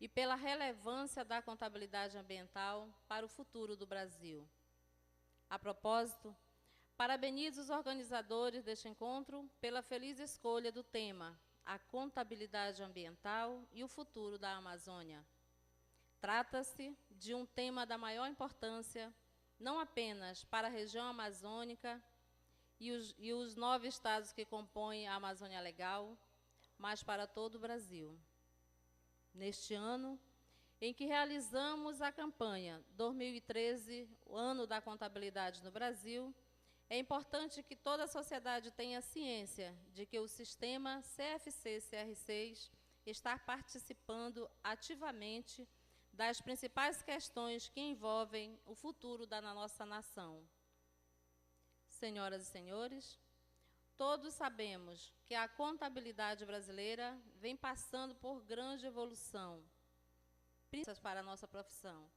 e pela relevância da contabilidade ambiental para o futuro do Brasil. A propósito, parabenizo os organizadores deste encontro pela feliz escolha do tema, a contabilidade ambiental e o futuro da Amazônia. Trata-se de um tema da maior importância, não apenas para a região amazônica e os 9 estados que compõem a Amazônia Legal, mas para todo o Brasil. Neste ano, em que realizamos a campanha 2013, o ano da contabilidade no Brasil, é importante que toda a sociedade tenha ciência de que o sistema CFC-CR6 está participando ativamente das principais questões que envolvem o futuro da nossa nação. Senhoras e senhores, todos sabemos que a contabilidade brasileira vem passando por grande evolução, principalmente para a nossa profissão.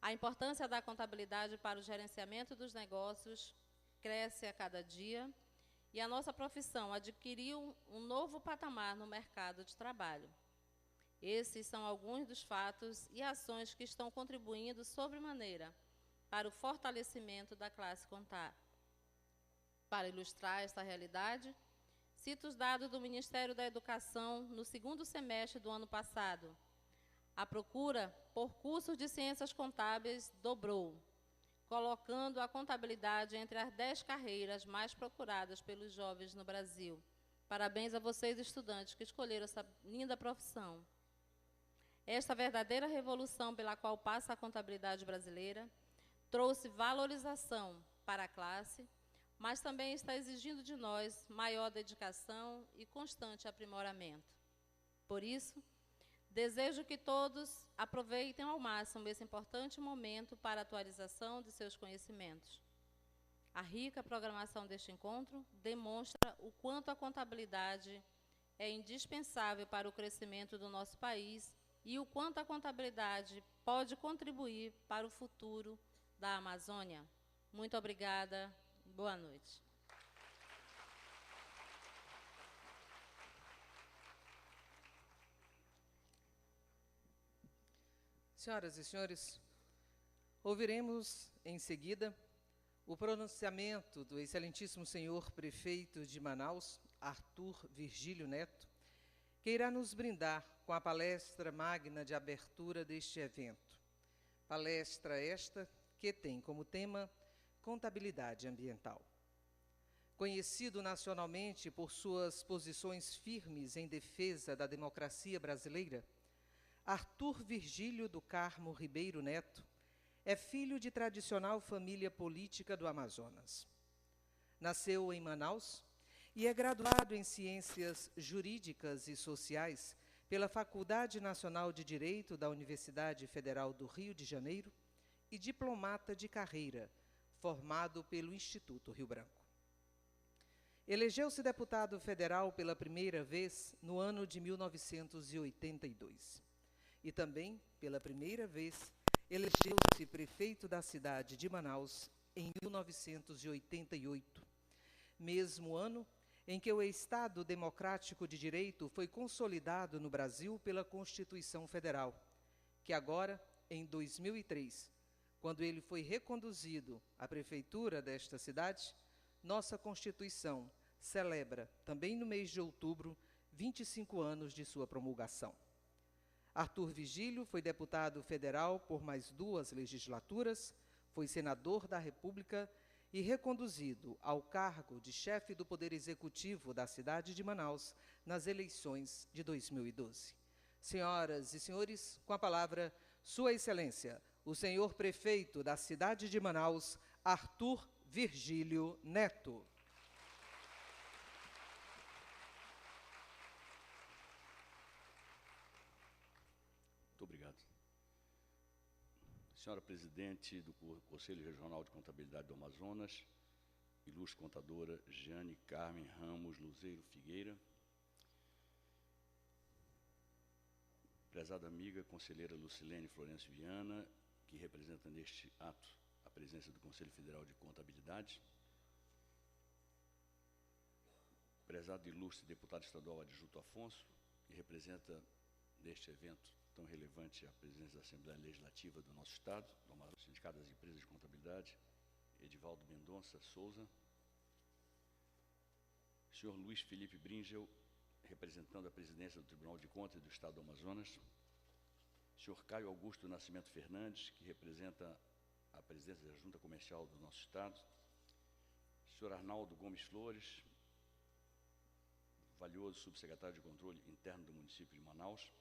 A importância da contabilidade para o gerenciamento dos negócios cresce a cada dia e a nossa profissão adquiriu um novo patamar no mercado de trabalho. Esses são alguns dos fatos e ações que estão contribuindo sobremaneira para o fortalecimento da classe contábil. Para ilustrar esta realidade, cito os dados do Ministério da Educação no segundo semestre do ano passado. A procura por cursos de ciências contábeis dobrou, colocando a contabilidade entre as 10 carreiras mais procuradas pelos jovens no Brasil. Parabéns a vocês, estudantes, que escolheram essa linda profissão. Esta verdadeira revolução pela qual passa a contabilidade brasileira trouxe valorização para a classe, mas também está exigindo de nós maior dedicação e constante aprimoramento. Por isso, desejo que todos aproveitem ao máximo esse importante momento para a atualização de seus conhecimentos. A rica programação deste encontro demonstra o quanto a contabilidade é indispensável para o crescimento do nosso país e o quanto a contabilidade pode contribuir para o futuro da Amazônia. Muito obrigada. Boa noite. Senhoras e senhores, ouviremos em seguida o pronunciamento do excelentíssimo senhor prefeito de Manaus, Arthur Virgílio Neto, que irá nos brindar com a palestra magna de abertura deste evento. Palestra esta que tem como tema Contabilidade Ambiental. Conhecido nacionalmente por suas posições firmes em defesa da democracia brasileira, Arthur Virgílio do Carmo Ribeiro Neto é filho de tradicional família política do Amazonas. Nasceu em Manaus e é graduado em Ciências Jurídicas e Sociais pela Faculdade Nacional de Direito da Universidade Federal do Rio de Janeiro e diplomata de carreira, formado pelo Instituto Rio Branco. Elegeu-se deputado federal pela primeira vez no ano de 1982. E também, pela primeira vez, elegeu-se prefeito da cidade de Manaus em 1988, mesmo ano em que o Estado Democrático de Direito foi consolidado no Brasil pela Constituição Federal, que agora, em 2003, quando ele foi reconduzido à prefeitura desta cidade, nossa Constituição celebra, também no mês de outubro, 25 anos de sua promulgação. Arthur Virgílio foi deputado federal por mais 2 legislaturas, foi senador da República e reconduzido ao cargo de chefe do Poder Executivo da cidade de Manaus nas eleições de 2012. Senhoras e senhores, com a palavra, Sua Excelência, o senhor prefeito da cidade de Manaus, Arthur Virgílio Neto. Muito obrigado. Senhora presidente do Conselho Regional de Contabilidade do Amazonas, ilustre contadora Jeane Carmen Ramos Luzeiro Figueira, prezada amiga conselheira Lucilene Florencio Viana, que representa neste ato a presença do Conselho Federal de Contabilidade, prezado e ilustre deputado estadual Adjuto Afonso, que representa deste evento tão relevante à presidência da Assembleia Legislativa do nosso Estado, do Sindicato das Empresas de Contabilidade, Edivaldo Mendonça Souza, senhor Luiz Felipe Bringel, representando a presidência do Tribunal de Contas do Estado do Amazonas, senhor Caio Augusto Nascimento Fernandes, que representa a presidência da Junta Comercial do nosso Estado, senhor Arnaldo Gomes Flores, valioso subsecretário de Controle Interno do município de Manaus,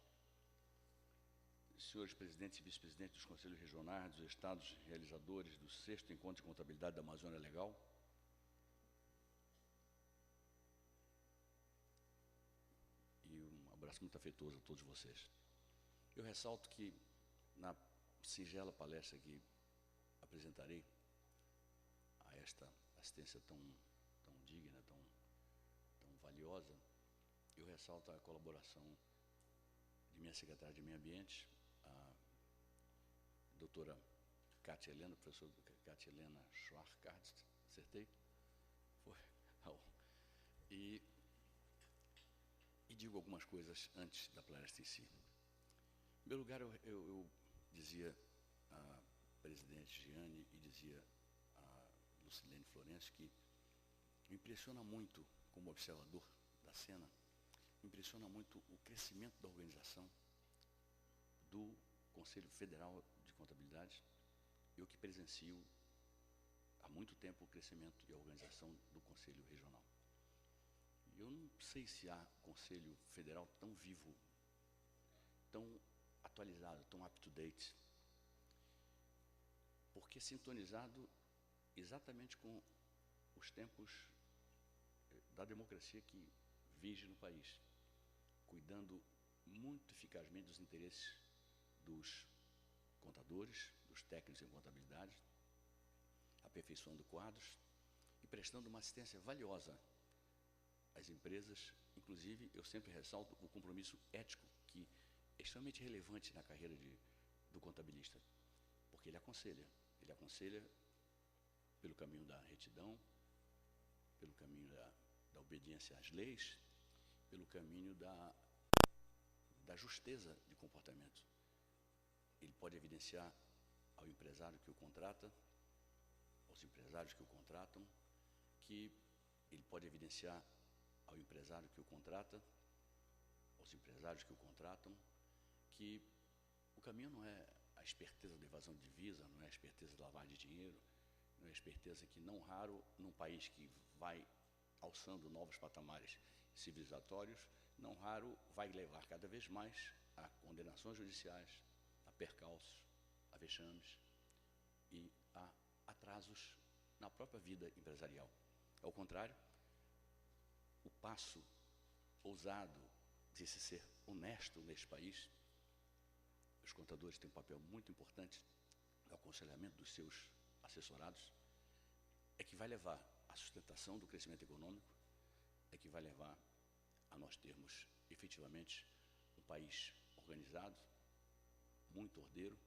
senhores presidentes e vice-presidentes dos conselhos regionais dos estados realizadores do 6º Encontro de Contabilidade da Amazônia Legal, e um abraço muito afetuoso a todos vocês. Eu ressalto que, na singela palestra que apresentarei a esta assistência tão digna, tão valiosa, eu ressalto a colaboração de minha secretária de Meio Ambiente, a doutora Cátia Helena, professora Cátia Helena Schwarkart, acertei? Foi. E digo algumas coisas antes da palestra em si. Em primeiro lugar, eu dizia à presidente Giane e dizia a Lucilene Florencio que me impressiona muito, como observador da cena, me impressiona muito o crescimento da organização do Conselho Federal de Contabilidade. Eu que presencio há muito tempo o crescimento e a organização do Conselho Regional. E eu não sei se há Conselho Federal tão vivo, tão atualizado, tão up-to-date, porque sintonizado exatamente com os tempos da democracia que vige no país, cuidando muito eficazmente dos interesses dos contadores, dos técnicos em contabilidade, aperfeiçoando quadros e prestando uma assistência valiosa às empresas. Inclusive, eu sempre ressalto o compromisso ético, que é extremamente relevante na carreira do contabilista, porque ele aconselha pelo caminho da retidão, pelo caminho da obediência às leis, pelo caminho da justeza de comportamento. Ele pode evidenciar ao empresário que o contrata, aos empresários que o contratam, que ele pode evidenciar ao empresário que o contrata, aos empresários que o contratam, que o caminho não é a esperteza da evasão de divisa, não é a esperteza da lavagem de dinheiro, não é a esperteza que, não raro, num país que vai alçando novos patamares civilizatórios, não raro vai levar cada vez mais a condenações judiciais, a percalços, a vexames e a atrasos na própria vida empresarial. Ao contrário, o passo ousado de se ser honesto neste país, os contadores têm um papel muito importante no aconselhamento dos seus assessorados, é que vai levar à sustentação do crescimento econômico, é que vai levar a nós termos efetivamente um país organizado, muito ordeiro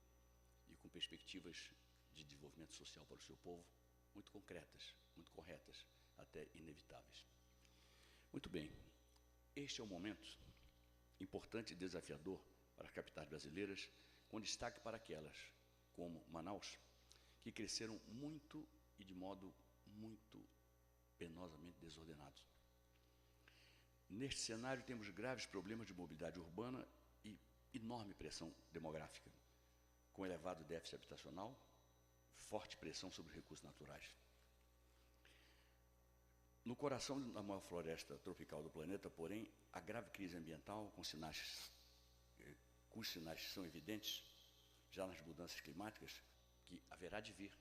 e com perspectivas de desenvolvimento social para o seu povo muito concretas, muito corretas, até inevitáveis. Muito bem, este é um momento importante e desafiador para as capitais brasileiras, com destaque para aquelas, como Manaus, que cresceram muito e de modo muito penosamente desordenado. Neste cenário, temos graves problemas de mobilidade urbana e enorme pressão demográfica, com elevado déficit habitacional, forte pressão sobre os recursos naturais. No coração da maior floresta tropical do planeta, porém, a grave crise ambiental, cujos sinais são evidentes já nas mudanças climáticas, que haverá de vir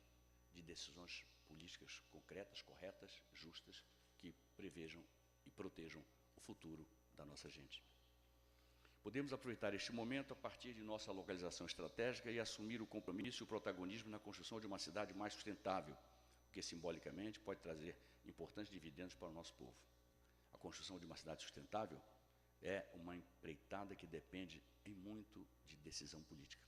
de decisões políticas concretas, corretas, justas, que prevejam e protejam o futuro da nossa gente. Podemos aproveitar este momento a partir de nossa localização estratégica e assumir o compromisso e o protagonismo na construção de uma cidade mais sustentável, o que simbolicamente pode trazer importantes dividendos para o nosso povo. A construção de uma cidade sustentável é uma empreitada que depende em muito de decisão política.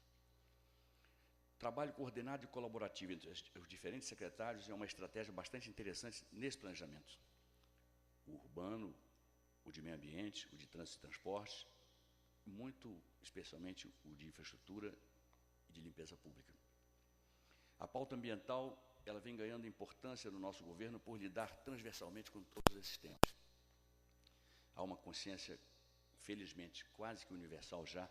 Trabalho coordenado e colaborativo entre os diferentes secretários é uma estratégia bastante interessante nesse planejamento. O urbano, o de meio ambiente, o de trânsito e transporte, muito especialmente o de infraestrutura e de limpeza pública. A pauta ambiental, ela vem ganhando importância no nosso governo por lidar transversalmente com todos esses temas. Há uma consciência, felizmente, quase que universal já,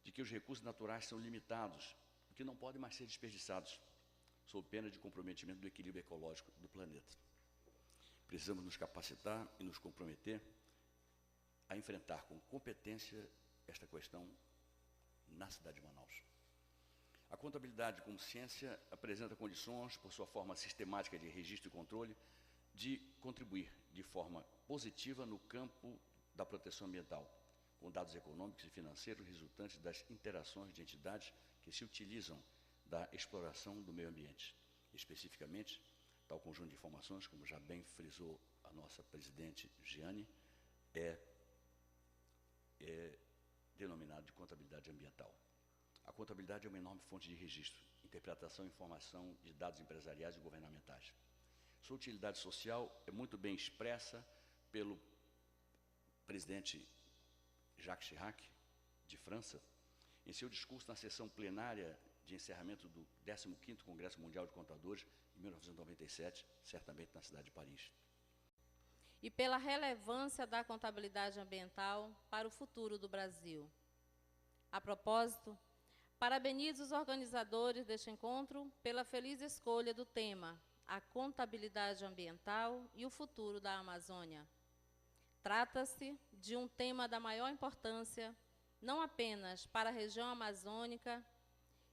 de que os recursos naturais são limitados, que não podem mais ser desperdiçados, sob pena de comprometimento do equilíbrio ecológico do planeta. Precisamos nos capacitar e nos comprometer a enfrentar com competência esta questão na cidade de Manaus. A contabilidade como ciência apresenta condições, por sua forma sistemática de registro e controle, de contribuir de forma positiva no campo da proteção ambiental, com dados econômicos e financeiros resultantes das interações de entidades que se utilizam da exploração do meio ambiente. Especificamente, tal conjunto de informações, como já bem frisou a nossa presidente Giane, é denominado de contabilidade ambiental. A contabilidade é uma enorme fonte de registro, interpretação e informação de dados empresariais e governamentais. Sua utilidade social é muito bem expressa pelo presidente Jacques Chirac, de França, em seu discurso na sessão plenária de encerramento do 15º Congresso Mundial de Contadores, em 1997, certamente na cidade de Paris. E pela relevância da contabilidade ambiental para o futuro do Brasil. A propósito, parabenizo os organizadores deste encontro pela feliz escolha do tema, a contabilidade ambiental e o futuro da Amazônia. Trata-se de um tema da maior importância, não apenas para a região amazônica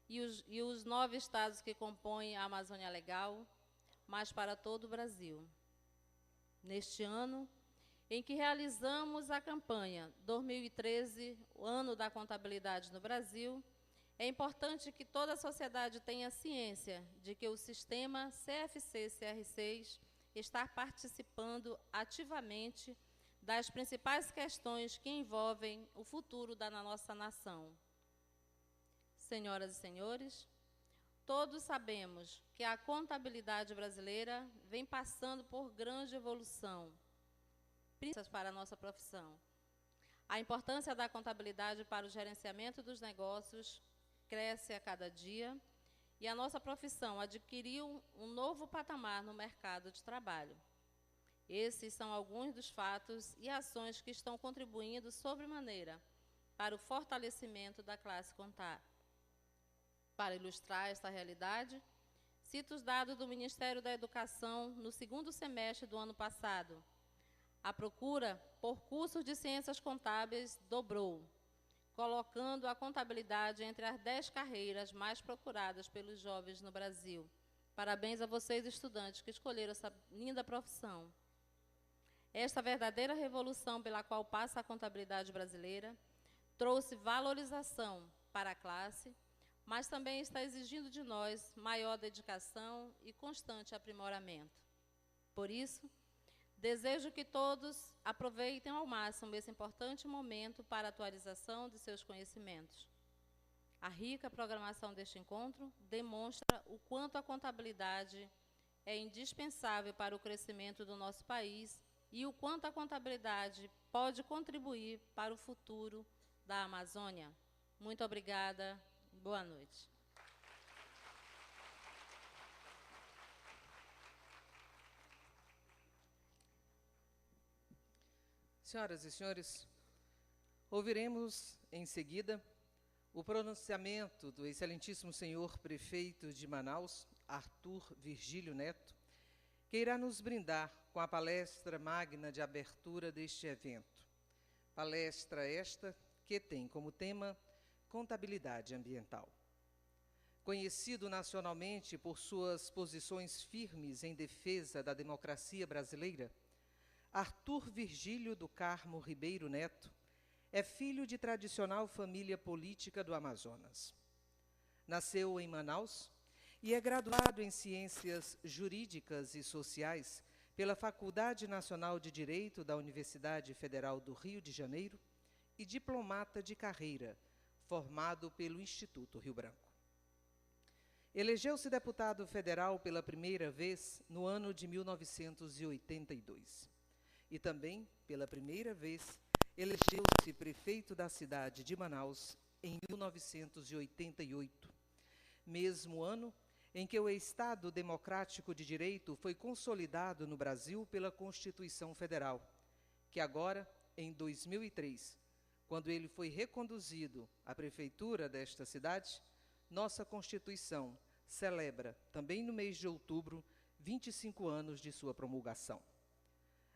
e os 9 estados que compõem a Amazônia Legal, mas para todo o Brasil. Neste ano, em que realizamos a campanha 2013, o ano da contabilidade no Brasil, é importante que toda a sociedade tenha ciência de que o sistema CFC-CR6 está participando ativamente das principais questões que envolvem o futuro da nossa nação. Senhoras e senhores, todos sabemos que a contabilidade brasileira vem passando por grande evolução, principalmente para a nossa profissão. A importância da contabilidade para o gerenciamento dos negócios cresce a cada dia e a nossa profissão adquiriu um novo patamar no mercado de trabalho. Esses são alguns dos fatos e ações que estão contribuindo sobremaneira para o fortalecimento da classe contábil. Para ilustrar esta realidade, cito os dados do Ministério da Educação no 2º semestre do ano passado. A procura por cursos de ciências contábeis dobrou, colocando a contabilidade entre as 10 carreiras mais procuradas pelos jovens no Brasil. Parabéns a vocês, estudantes, que escolheram essa linda profissão. Esta verdadeira revolução pela qual passa a contabilidade brasileira trouxe valorização para a classe, mas também está exigindo de nós maior dedicação e constante aprimoramento. Por isso, desejo que todos aproveitem ao máximo esse importante momento para a atualização de seus conhecimentos. A rica programação deste encontro demonstra o quanto a contabilidade é indispensável para o crescimento do nosso país e o quanto a contabilidade pode contribuir para o futuro da Amazônia. Muito obrigada. Boa noite. Senhoras e senhores, ouviremos em seguida o pronunciamento do excelentíssimo senhor prefeito de Manaus, Arthur Virgílio Neto, que irá nos brindar com a palestra magna de abertura deste evento. Palestra esta que tem como tema Contabilidade Ambiental. Conhecido nacionalmente por suas posições firmes em defesa da democracia brasileira, Arthur Virgílio do Carmo Ribeiro Neto é filho de tradicional família política do Amazonas. Nasceu em Manaus e é graduado em Ciências Jurídicas e Sociais pela Faculdade Nacional de Direito da Universidade Federal do Rio de Janeiro e diplomata de carreira, formado pelo Instituto Rio Branco. Elegeu-se deputado federal pela primeira vez no ano de 1982 e também, pela primeira vez, elegeu-se prefeito da cidade de Manaus em 1988, mesmo ano em que o Estado Democrático de Direito foi consolidado no Brasil pela Constituição Federal, que agora, em 2003, quando ele foi reconduzido à prefeitura desta cidade, nossa Constituição celebra, também no mês de outubro, 25 anos de sua promulgação.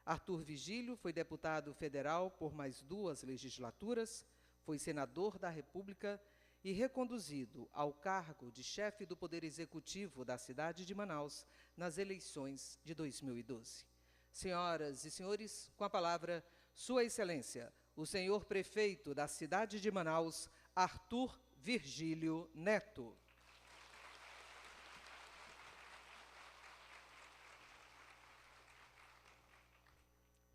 Arthur Virgílio foi deputado federal por mais 2 legislaturas, foi senador da República e reconduzido ao cargo de chefe do Poder Executivo da cidade de Manaus nas eleições de 2012. Senhoras e senhores, com a palavra, Sua Excelência, o senhor prefeito da cidade de Manaus, Arthur Virgílio Neto.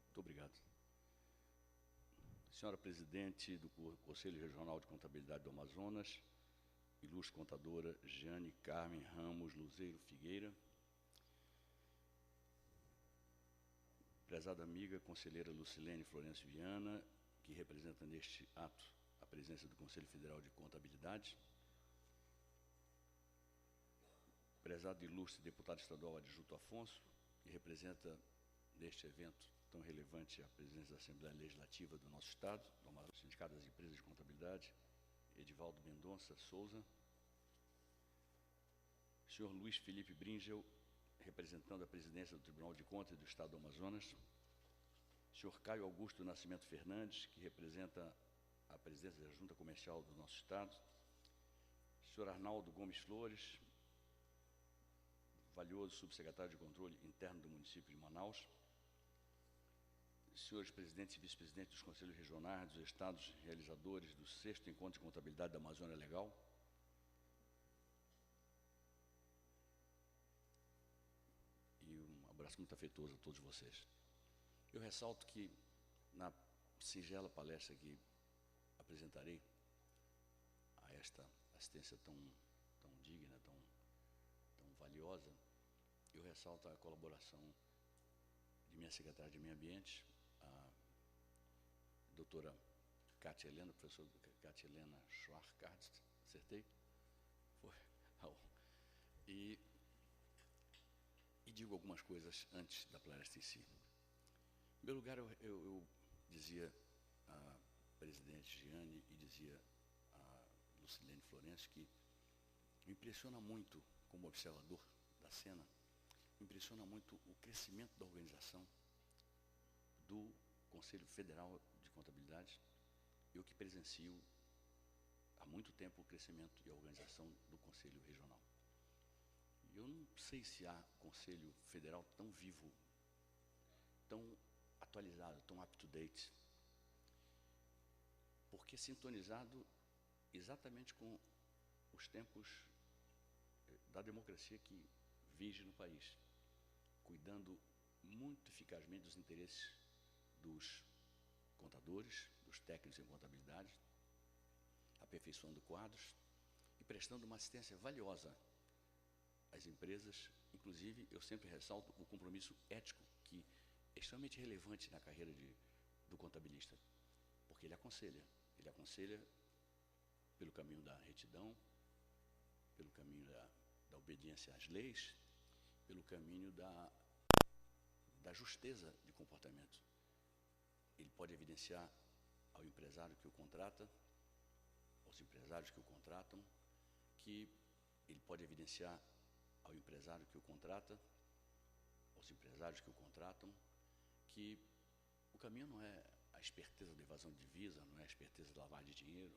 Muito obrigado. Senhora Presidente do Conselho Regional de Contabilidade do Amazonas, ilustre contadora Jeane Carmen Ramos Luzeiro Figueira, prezada amiga conselheira Lucilene Florencio Viana, que representa neste ato a presença do Conselho Federal de Contabilidade, prezado e ilustre deputado estadual Adjuto Afonso, que representa neste evento tão relevante a presidência da Assembleia Legislativa do nosso Estado, do Sindicato das Empresas de Contabilidade, Edivaldo Mendonça Souza, senhor Luiz Felipe Bringel, representando a presidência do Tribunal de Contas do Estado do Amazonas, senhor Caio Augusto Nascimento Fernandes, que representa a presidência da Junta Comercial do nosso Estado, senhor Arnaldo Gomes Flores, valioso subsecretário de Controle Interno do município de Manaus, senhores presidentes e vice-presidentes dos Conselhos Regionais dos Estados realizadores do 6º Encontro de Contabilidade da Amazônia Legal, e um abraço muito afetuoso a todos vocês. Eu ressalto que, na singela palestra que apresentarei a esta assistência tão digna, tão valiosa, eu ressalto a colaboração de minha secretária de Meio Ambiente, a doutora Cátia Helena, professora Cátia Helena Schwarz-Karst, acertei? Foi. E digo algumas coisas antes da palestra em si. Em primeiro lugar, eu dizia à presidente Jeane e dizia a Lucilene Florencio que me impressiona muito, como observador da cena, me impressiona muito o crescimento da organização do Conselho Federal de Contabilidade. Eu que presencio há muito tempo o crescimento e a organização do Conselho Regional. E eu não sei se há Conselho Federal tão vivo, tão atualizado, tão up-to-date, porque sintonizado exatamente com os tempos da democracia que vige no país, cuidando muito eficazmente dos interesses dos contadores, dos técnicos em contabilidade, aperfeiçoando quadros e prestando uma assistência valiosa às empresas. Inclusive, eu sempre ressalto o compromisso ético, que é extremamente relevante na carreira do contabilista, porque ele aconselha pelo caminho da retidão, pelo caminho da obediência às leis, pelo caminho da justeza de comportamento. Ele pode evidenciar ao empresário que o contrata, aos empresários que o contratam, que ele pode evidenciar ao empresário que o contrata, aos empresários que o contratam, que o caminho não é a esperteza da evasão de divisa, não é a esperteza da lavagem de dinheiro,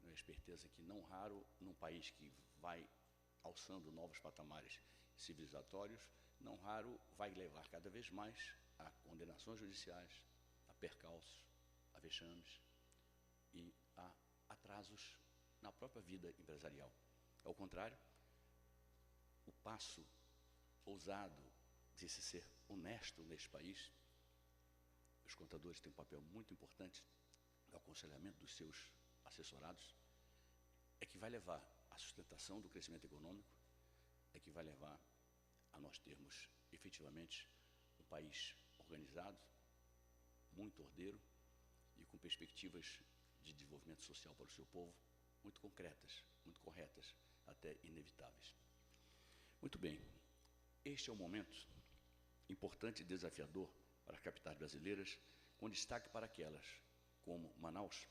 não é a esperteza que, não raro, num país que vai alçando novos patamares civilizatórios, não raro vai levar cada vez mais a condenações judiciais, a percalços, a vexames e a atrasos na própria vida empresarial. Ao contrário, o passo ousado de se ser honesto neste país, os contadores têm um papel muito importante no aconselhamento dos seus assessorados, é que vai levar à sustentação do crescimento econômico, é que vai levar a nós termos efetivamente um país organizado, muito ordeiro, e com perspectivas de desenvolvimento social para o seu povo muito concretas, muito corretas, até inevitáveis. Muito bem, este é um momento importante e desafiador para as capitais brasileiras, com destaque para aquelas, como Manaus,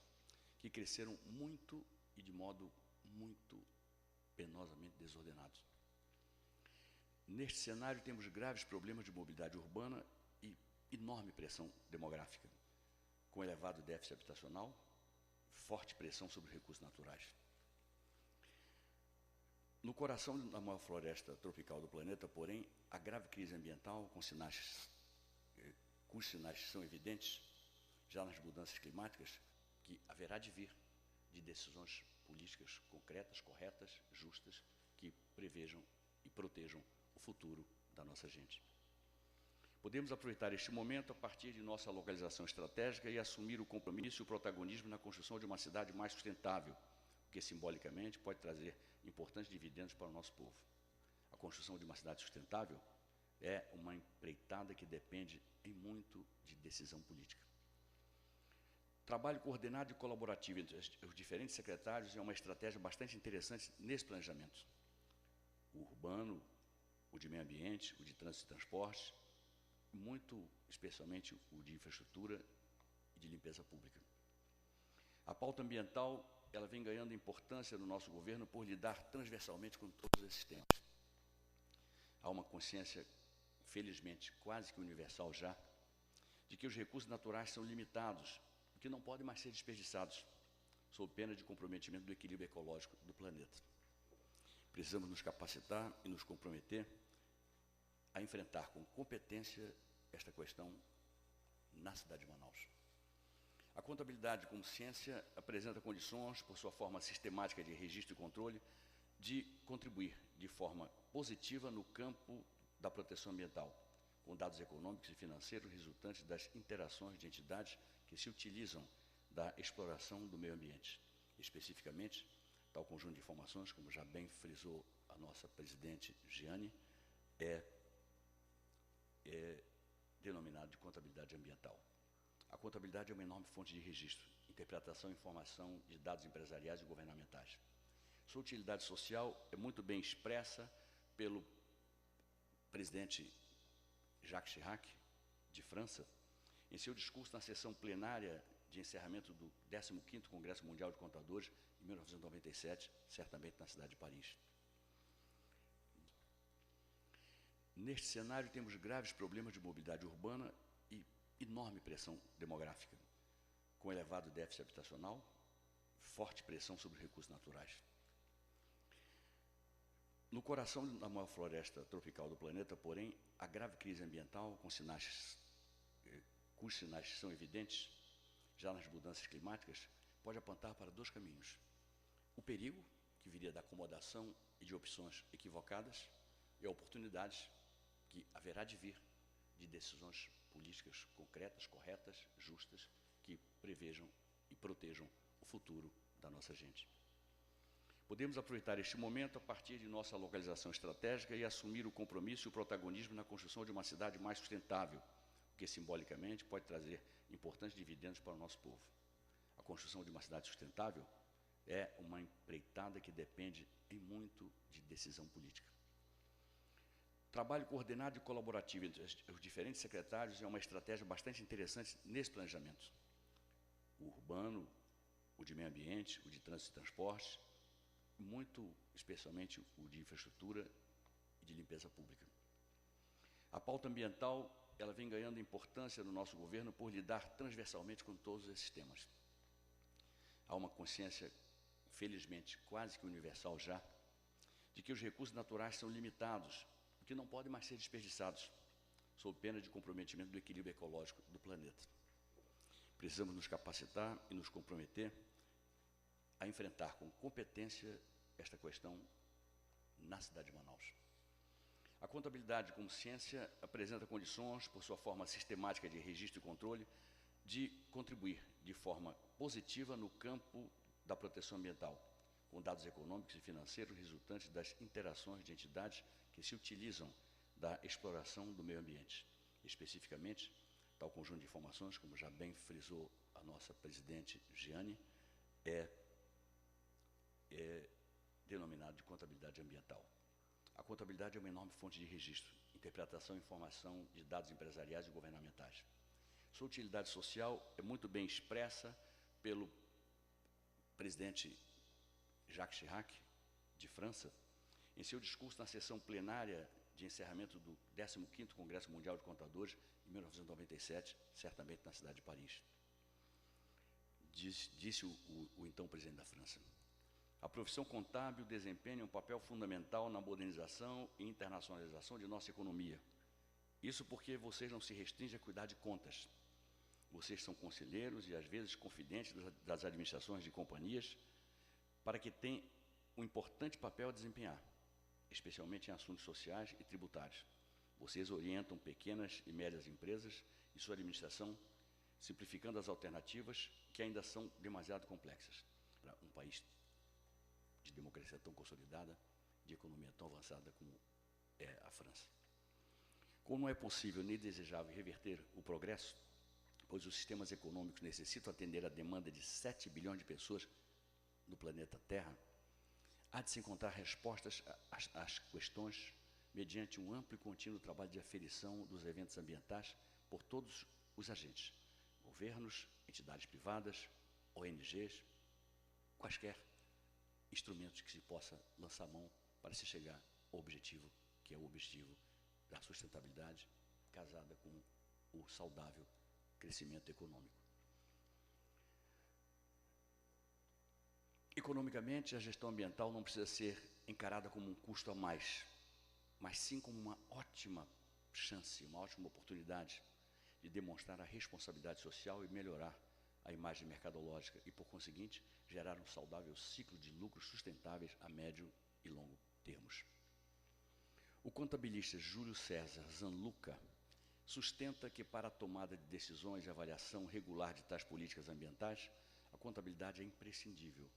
que cresceram muito e de modo muito penosamente desordenado. Neste cenário, temos graves problemas de mobilidade urbana e enorme pressão demográfica, com elevado déficit habitacional, forte pressão sobre os recursos naturais. No coração da maior floresta tropical do planeta, porém, a grave crise ambiental, cujos sinais são evidentes já nas mudanças climáticas, que haverá de vir de decisões políticas concretas, corretas, justas, que prevejam e protejam o futuro da nossa gente. Podemos aproveitar este momento a partir de nossa localização estratégica e assumir o compromisso e o protagonismo na construção de uma cidade mais sustentável, o que simbolicamente pode trazer importantes dividendos para o nosso povo. A construção de uma cidade sustentável é uma empreitada que depende em muito de decisão política. Trabalho coordenado e colaborativo entre os diferentes secretários é uma estratégia bastante interessante nesse planejamento. O urbano, o de meio ambiente, o de trânsito e transporte, muito especialmente o de infraestrutura e de limpeza pública. A pauta ambiental, ela vem ganhando importância no nosso governo por lidar transversalmente com todos esses temas. Há uma consciência, felizmente, quase que universal já, de que os recursos naturais são limitados, que não podem mais ser desperdiçados, sob pena de comprometimento do equilíbrio ecológico do planeta. Precisamos nos capacitar e nos comprometer a enfrentar com competência esta questão na cidade de Manaus. A contabilidade como ciência apresenta condições, por sua forma sistemática de registro e controle, de contribuir de forma positiva no campo da proteção ambiental, com dados econômicos e financeiros resultantes das interações de entidades que se utilizam da exploração do meio ambiente. Especificamente, tal conjunto de informações, como já bem frisou a nossa presidente Giane, é denominado de contabilidade ambiental. A contabilidade é uma enorme fonte de registro, interpretação e informação de dados empresariais e governamentais. Sua utilidade social é muito bem expressa pelo presidente Jacques Chirac, de França, em seu discurso na sessão plenária de encerramento do 15º Congresso Mundial de Contadores, em 1997, certamente na cidade de Paris. Neste cenário, temos graves problemas de mobilidade urbana e enorme pressão demográfica, com elevado déficit habitacional, forte pressão sobre os recursos naturais. No coração da maior floresta tropical do planeta, porém, a grave crise ambiental, cujos sinais são evidentes já nas mudanças climáticas, pode apontar para dois caminhos. O perigo, que viria da acomodação e de opções equivocadas, e oportunidades, que haverá de vir de decisões políticas concretas, corretas, justas, que prevejam e protejam o futuro da nossa gente. Podemos aproveitar este momento a partir de nossa localização estratégica e assumir o compromisso e o protagonismo na construção de uma cidade mais sustentável, o que simbolicamente pode trazer importantes dividendos para o nosso povo. A construção de uma cidade sustentável é uma empreitada que depende em muito de decisão política. Trabalho coordenado e colaborativo entre os diferentes secretários é uma estratégia bastante interessante nesse planejamento. O urbano, o de meio ambiente, o de trânsito e transporte, muito especialmente o de infraestrutura e de limpeza pública. A pauta ambiental, ela vem ganhando importância no nosso governo por lidar transversalmente com todos esses temas. Há uma consciência, felizmente, quase que universal já, de que os recursos naturais são limitados, que não podem mais ser desperdiçados, sob pena de comprometimento do equilíbrio ecológico do planeta. Precisamos nos capacitar e nos comprometer a enfrentar com competência esta questão na cidade de Manaus. A contabilidade como ciência apresenta condições, por sua forma sistemática de registro e controle, de contribuir de forma positiva no campo da proteção ambiental, com dados econômicos e financeiros resultantes das interações de entidades que se utilizam da exploração do meio ambiente. Especificamente, tal conjunto de informações, como já bem frisou a a nossa presidente, Giane, é denominado de contabilidade ambiental. A contabilidade é uma enorme fonte de registro, interpretação e informação de dados empresariais e governamentais. Sua utilidade social é muito bem expressa pelo presidente Jacques Chirac, de França, em seu discurso na sessão plenária de encerramento do 15º Congresso Mundial de Contadores, em 1997, certamente na cidade de Paris. Disse o então presidente da França: a profissão contábil desempenha um papel fundamental na modernização e internacionalização de nossa economia. Isso porque vocês não se restringem a cuidar de contas. Vocês são conselheiros e, às vezes, confidentes das administrações de companhias, para que tenham um importante papel a desempenhar, especialmente em assuntos sociais e tributários. Vocês orientam pequenas e médias empresas e sua administração, simplificando as alternativas que ainda são demasiado complexas para um país de democracia tão consolidada, de economia tão avançada como é a França. Como não é possível nem desejável reverter o progresso, pois os sistemas econômicos necessitam atender a demanda de 7 bilhões de pessoas no planeta Terra, há de se encontrar respostas às questões mediante um amplo e contínuo trabalho de aferição dos eventos ambientais por todos os agentes, governos, entidades privadas, ONGs, quaisquer instrumentos que se possa lançar mão para se chegar ao objetivo, que é o objetivo da sustentabilidade, casada com o saudável crescimento econômico. Economicamente, a gestão ambiental não precisa ser encarada como um custo a mais, mas sim como uma ótima chance, uma ótima oportunidade de demonstrar a responsabilidade social e melhorar a imagem mercadológica e, por conseguinte, gerar um saudável ciclo de lucros sustentáveis a médio e longo termos. O contabilista Júlio César Zanluca sustenta que, para a tomada de decisões e avaliação regular de tais políticas ambientais, a contabilidade é imprescindível,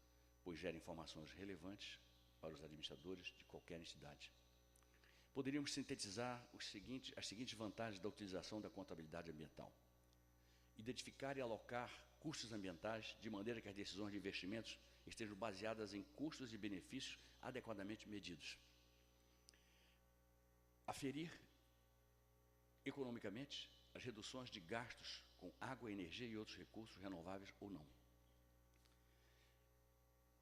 pois gera informações relevantes para os administradores de qualquer entidade. Poderíamos sintetizar as seguintes vantagens da utilização da contabilidade ambiental: identificar e alocar custos ambientais de maneira que as decisões de investimentos estejam baseadas em custos e benefícios adequadamente medidos. Aferir economicamente as reduções de gastos com água, energia e outros recursos renováveis ou não.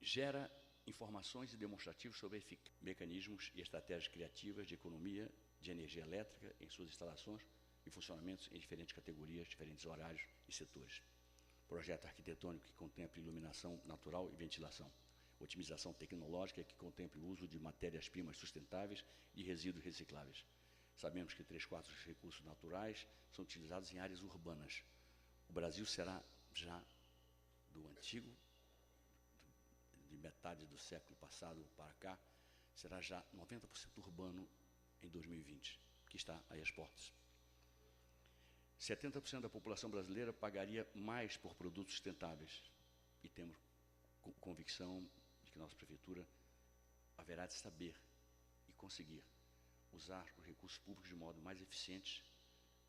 Gera informações e demonstrativos sobre mecanismos e estratégias criativas de economia de energia elétrica em suas instalações e funcionamentos em diferentes categorias, diferentes horários e setores. Projeto arquitetônico que contemple iluminação natural e ventilação. Otimização tecnológica que contemple o uso de matérias-primas sustentáveis e resíduos recicláveis. Sabemos que 3/4 dos recursos naturais são utilizados em áreas urbanas. O Brasil será já do antigo, de metade do século passado para cá, será já 90% urbano em 2020, que está aí às portas. 70% da população brasileira pagaria mais por produtos sustentáveis e temos convicção de que nossa prefeitura haverá de saber e conseguir usar os recursos públicos de modo mais eficiente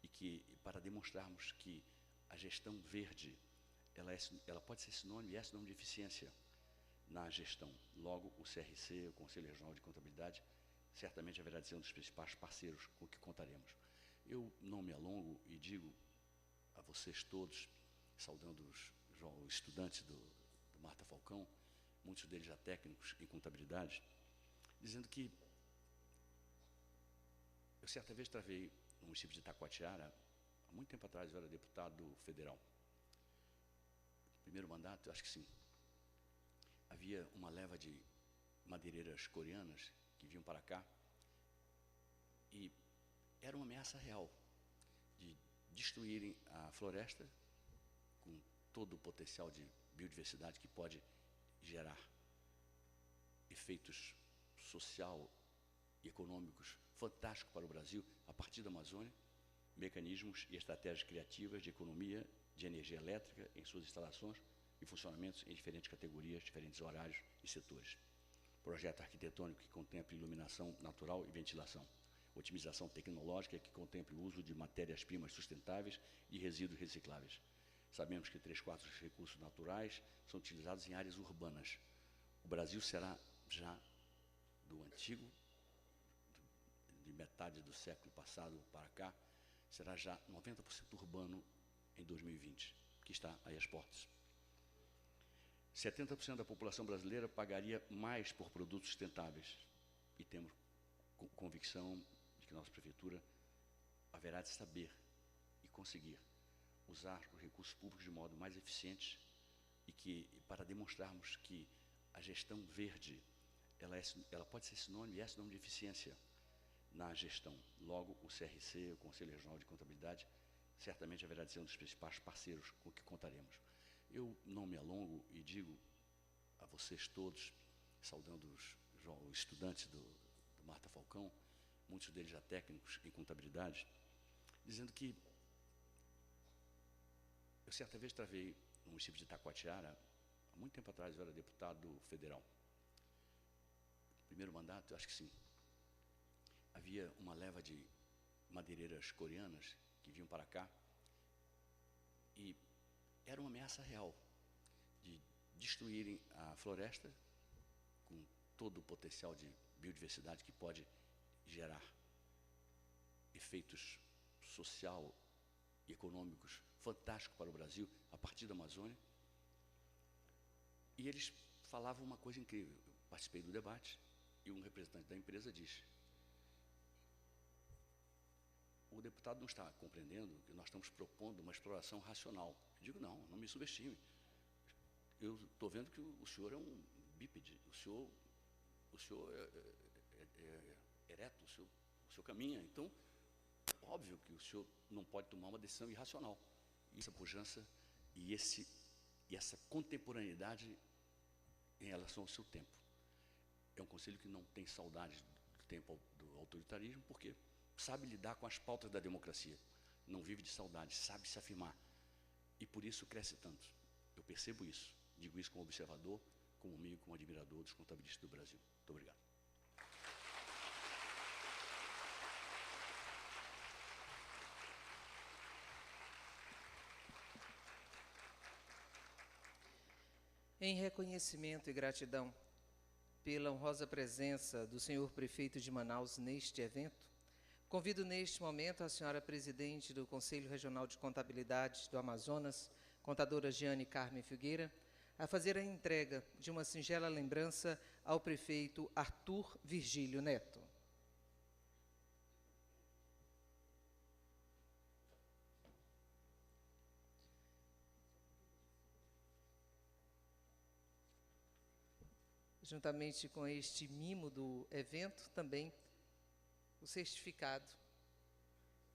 e que, para demonstrarmos que a gestão verde ela pode ser sinônimo e é sinônimo de eficiência na gestão. Logo, o CRC, o Conselho Regional de Contabilidade, certamente haverá de ser um dos principais parceiros com que contaremos. Eu não me alongo e digo a vocês todos, saudando os estudantes do Marta Falcão, muitos deles já técnicos em contabilidade, dizendo que eu certa vez travei no município de Itacoatiara, há muito tempo atrás, eu era deputado federal. Primeiro mandato, acho que sim. Havia uma leva de madeireiras coreanas que vinham para cá e era uma ameaça real de destruírem a floresta com todo o potencial de biodiversidade que pode gerar efeitos social e econômicos fantásticos para o Brasil a partir da Amazônia, mecanismos e estratégias criativas de economia de energia elétrica em suas instalações e funcionamentos em diferentes categorias, diferentes horários e setores. Projeto arquitetônico que contemple iluminação natural e ventilação. Otimização tecnológica que contemple o uso de matérias-primas sustentáveis e resíduos recicláveis. Sabemos que 3/4 dos recursos naturais são utilizados em áreas urbanas. O Brasil será já do antigo, de metade do século passado para cá, será já 90% urbano em 2020, que está aí às portas. 70% da população brasileira pagaria mais por produtos sustentáveis. E temos convicção de que nossa prefeitura haverá de saber e conseguir usar os recursos públicos de modo mais eficiente para demonstrarmos que a gestão verde, ela pode ser sinônimo, e é sinônimo de eficiência na gestão. Logo, o CRC, o Conselho Regional de Contabilidade, certamente haverá de ser um dos principais parceiros com que contaremos. Eu não me alongo e digo a vocês todos, saudando os estudantes do Marta Falcão, muitos deles já técnicos em contabilidade, dizendo que eu certa vez travei no município de Itacoatiara, há muito tempo atrás, eu era deputado federal. Primeiro mandato, eu acho que sim. Havia uma leva de madeireiras coreanas que vinham para cá e era uma ameaça real de destruírem a floresta com todo o potencial de biodiversidade que pode gerar efeitos social e econômicos fantásticos para o Brasil a partir da Amazônia. E eles falavam uma coisa incrível. Eu participei do debate e um representante da empresa disse: o deputado não está compreendendo que nós estamos propondo uma exploração racional. Eu digo, não me subestime. Eu estou vendo que o senhor é um bípede, o senhor é ereto, o senhor caminha. Então, óbvio que o senhor não pode tomar uma decisão irracional. E essa pujança e essa contemporaneidade em relação ao seu tempo. É um conselho que não tem saudade do tempo do autoritarismo, porque sabe lidar com as pautas da democracia. Não vive de saudade, sabe se afirmar. E por isso cresce tanto. Eu percebo isso. Digo isso como observador, como amigo, como admirador dos contabilistas do Brasil. Muito obrigado. Em reconhecimento e gratidão pela honrosa presença do senhor prefeito de Manaus neste evento, convido neste momento a senhora presidente do Conselho Regional de Contabilidade do Amazonas, contadora Jeane Carmen Filgueira, a fazer a entrega de uma singela lembrança ao prefeito Arthur Virgílio Neto. Juntamente com este mimo do evento, também o certificado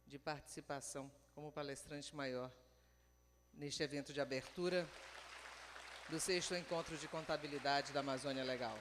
de participação como palestrante maior neste evento de abertura do 6º Encontro de Contabilidade da Amazônia Legal.